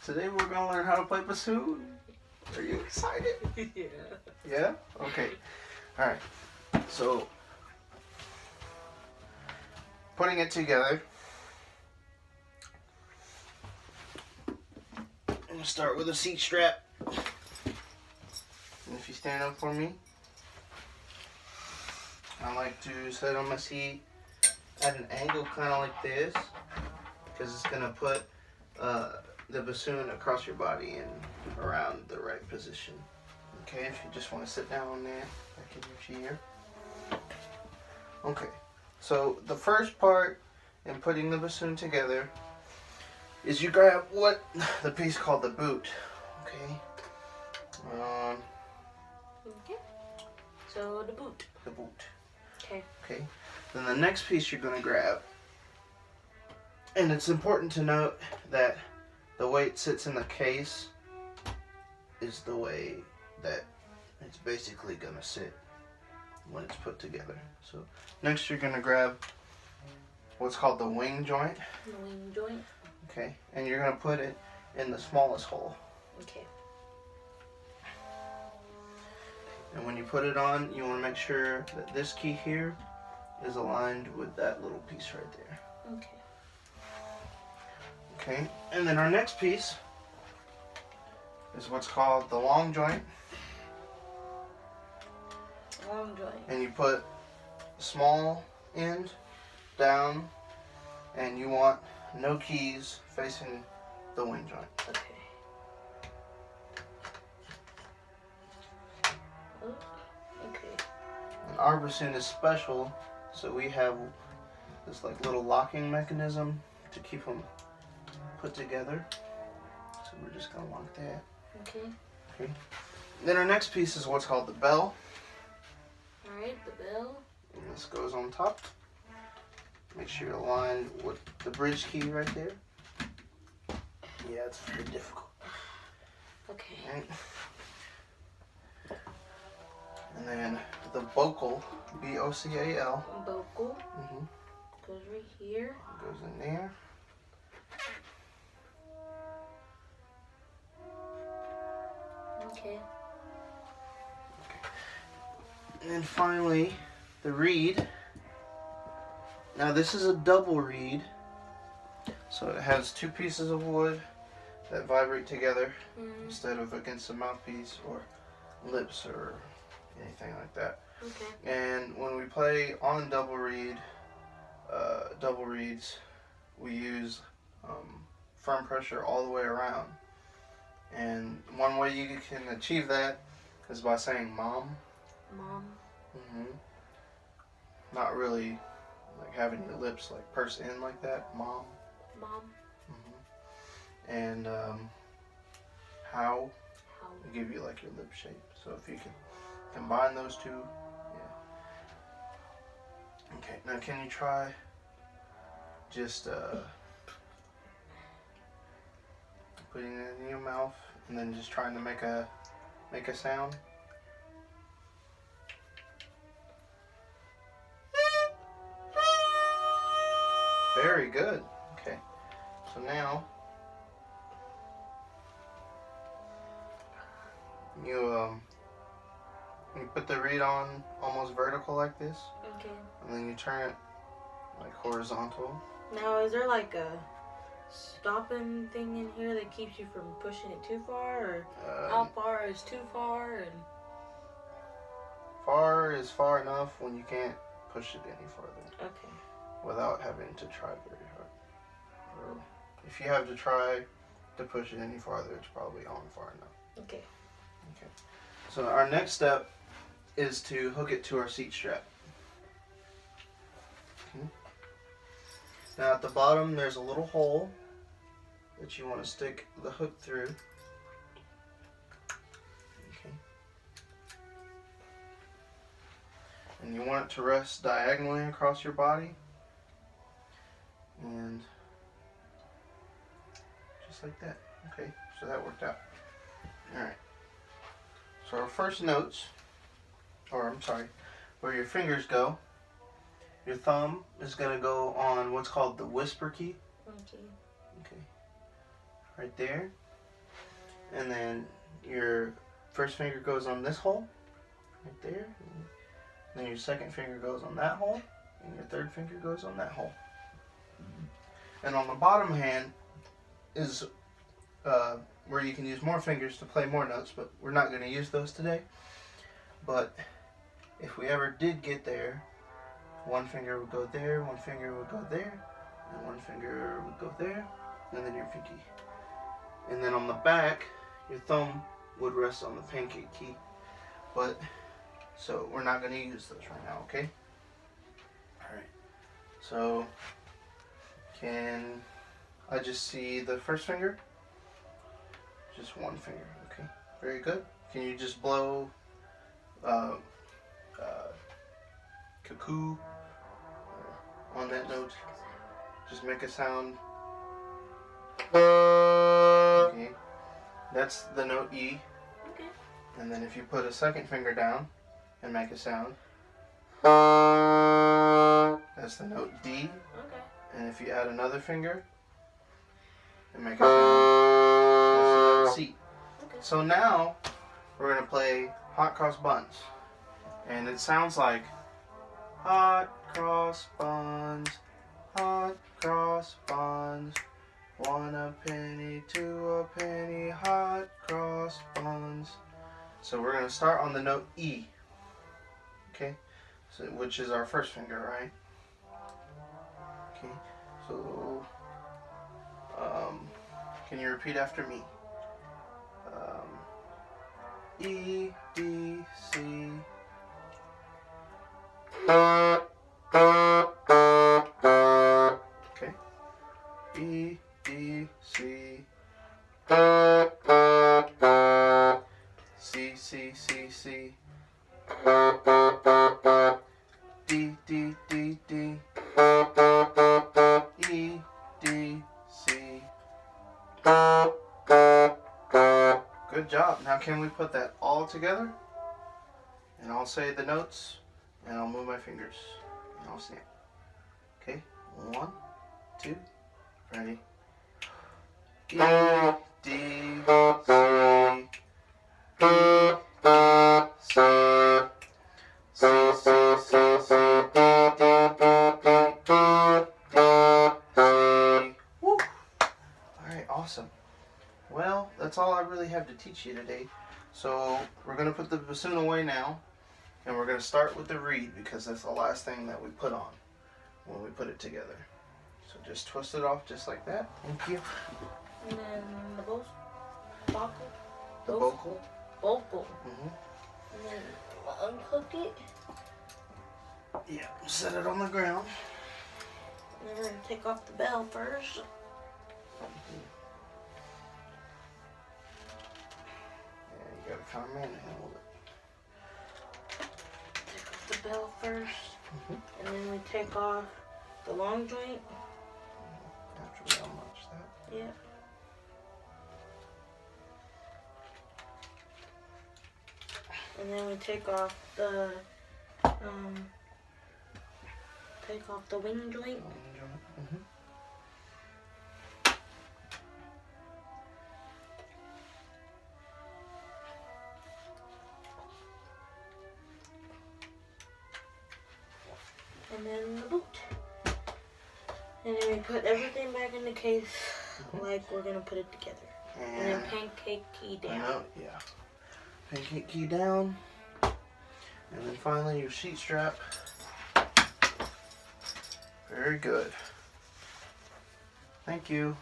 Today we're gonna learn how to play bassoon. Are you excited? Yeah. Yeah? Okay. Alright. So, putting it together. I'm gonna start with a seat strap. And if you stand up for me, I like to sit on my seat at an angle kind of like this, because it's gonna put the bassoon across your body and around the right position. Okay, if you just want to sit down on there, back in your chair. Okay, so the first part in putting the bassoon together is you grab what the piece called the boot. Okay. Okay. So the boot. The boot. Okay. Okay. Then the next piece you're going to grab, and it's important to note that the way it sits in the case is the way that it's basically going to sit when it's put together. So next you're going to grab what's called the wing joint. The wing joint. Okay. And you're going to put it in the smallest hole. Okay. And when you put it on, you want to make sure that this key here is aligned with that little piece right there. Okay. Okay, and then our next piece is what's called the long joint. Long joint. And you put the small end down, and you want no keys facing the wing joint. Okay. Oh, okay. And our bassoon is special, so we have this like little locking mechanism to keep them put together. So we're just gonna lock that. Okay. Okay. Then our next piece is what's called the bell. Alright, the bell. And this goes on top. Make sure you're aligned with the bridge key right there. Yeah, it's very difficult. Okay. Right. And then the bocal, B-O-C-A-L. Vocal. Goes right here. Goes in there. Okay. And then finally, the reed. Now this is a double reed, so it has two pieces of wood that vibrate together instead of against a mouthpiece or lips or anything like that. Okay. And when we play on double reeds, we use firm pressure all the way around. And one way you can achieve that is by saying mom. Mom. Not really like having your lips like pursed in like that. Mom. Mom. And how How. will give you like your lip shape. So if you can combine those two, yeah. Okay, now can you try just putting it in your mouth and then just trying to make a sound? Very good. Okay. So now you put the reed on almost vertical like this, Okay. and then you turn it like horizontal. Now, is there like a stopping thing in here that keeps you from pushing it too far, or how far is too far? And far is far enough when you can't push it any further okay. without having to try very hard. Or if you have to try to push it any farther, it's probably on far enough. Okay. Okay. So our next step is to hook it to our seat strap. Okay. Now at the bottom there's a little hole that you want to stick the hook through. Okay. And you want it to rest diagonally across your body. And just like that. Okay, so that worked out. Alright. So our first notes, or I'm sorry, where your fingers go, your thumb is going to go on what's called the whisper key. Okay. Okay. Right there. And then your first finger goes on this hole, right there. Then your second finger goes on that hole, and your third finger goes on that hole. And on the bottom hand is where you can use more fingers to play more notes, but we're not going to use those today. But if we ever did get there, one finger would go there, one finger would go there, and one finger would go there, and then your pinky. And then on the back, your thumb would rest on the pancake key. But, so we're not going to use those right now, okay? Alright, so can I just see the first finger? Just one finger, okay. Very good. Can you just blow cuckoo on that note? Just make a sound. Okay. That's the note E. Okay. And then if you put a second finger down and make a sound, that's the note D. Okay. And if you add another finger and make a sound, that's the note C. Okay. So now we're going to play hot cross buns. And it sounds like hot cross buns, hot cross buns. 1 a penny, 2 a penny, hot cross buns. So we're going to start on the note E. Okay? So, which is our first finger, right? Okay. So, can you repeat after me? E, D, C. Okay. E, D, C. C, C, C, C. D, D, D, D. E, D, C. Good job. Now can we put that all together? And I'll say the notes, and I'll move my fingers, and I'll snap. Okay? 1, 2, ready? E, D, C. E, D, C. C, C, C, C. D, D, D, D, D, C. Woo! Alright, awesome. Well, that's all I really have to teach you today. So we're going to put the bassoon away now, and we're going to start with the reed because that's the last thing that we put on when we put it together. So just twist it off just like that. Thank you. And then the vocal. The vocal. Vocal. Mm-hmm. And then unhook it. Yeah, set it on the ground. And then we're going to take off the bell first. You gotta kind of manhandle it. Take off the bell first, and then we take off the long joint. After we unlatch that. Yeah. And then we take off the wing joint. Mm-hmm. And then the boot. And then we put everything back in the case like we're gonna put it together. And then pancake key down. Yeah. Pancake key down. And then finally your seat strap. Very good. Thank you.